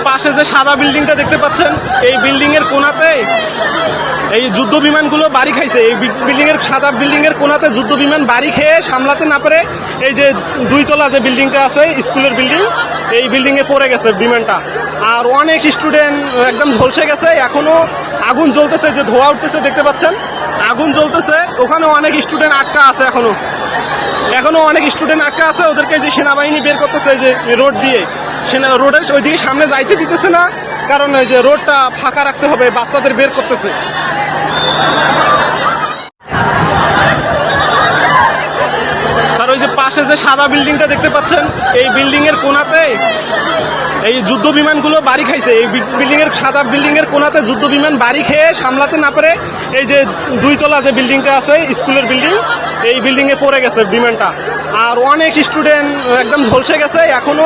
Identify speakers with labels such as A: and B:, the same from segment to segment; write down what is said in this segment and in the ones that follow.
A: পাশে যে সাদা বিল্ডিংটা দেখতে পাচ্ছেন, এই বিল্ডিং এর কোণাতে এই যুদ্ধ বিমানগুলো বাড়ি খাইছে। এই বিল্ডিং এর সাদা বিল্ডিং এর কোণাতে যুদ্ধ বিমান বাড়ি খেয়ে সামলাতে না পারে এই যে 2 তলা যে বিল্ডিংটা আছে স্কুলের বিল্ডিং, এই বিল্ডিং এ পড়ে গেছে বিমানটা। আর অনেক স্টুডেন্ট একদম ঝলসে গেছে, এখনো আগুন জ্বলতেছে, যে ধোঁয়া উঠতেছে দেখতে পাচ্ছেন, আগুন জ্বলতেছে। ওখানে অনেক স্টুডেন্ট আটকা আছে, এখনো অনেক স্টুডেন্ট আটকা আছে। ওদেরকে যে সেনাবাহিনী বের করতেছে যে রোড দিয়ে, রোডের ওইদিকে সামনে যাইতে দিতেছে না, কারণ ওই যে রোডটা ফাঁকা রাখতে হবে, বাচ্চাদের বের করতেছে। স্যার ওই যে পাশে যে সাদা বিল্ডিংটা দেখতে পাচ্ছেন, এই বিল্ডিং এর কোণাতে এই যুদ্ধ বিমানগুলো বাড়ি খাইছে। এই বিল্ডিং এর সাদা বিল্ডিং এর কোণাতে যুদ্ধ বিমান বাড়ি খেয়ে সামলাতে না পারে এই যে 2 তলা যে বিল্ডিংটা আছে স্কুলের বিল্ডিং, এই বিল্ডিং এ পড়ে গেছে বিমানটা। আর অনেক স্টুডেন্ট একদম ঝলসে গেছে, এখনো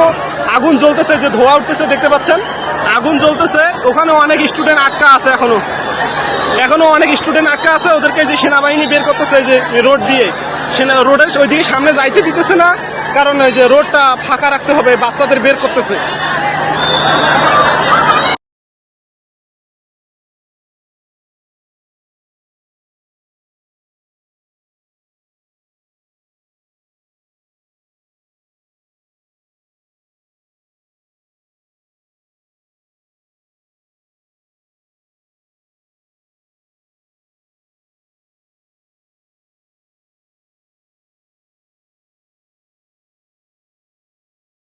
A: আগুন জ্বলতেছে, যে ধোঁয়া উঠতেছে দেখতে পাচ্ছেন, আগুন জ্বলতেছে। ওখানে অনেক স্টুডেন্ট আটকা আছে, এখনো অনেক স্টুডেন্ট আটকা আছে। ওদেরকে যে সেনাবাহিনী বের করতেছে যে রোড দিয়ে, রোডের ওইদিকে সামনে যাইতে দিতেছে না, কারণ ওই যে রোডটা ফাঁকা রাখতে হবে, বাচ্চাদের বের করতেছে।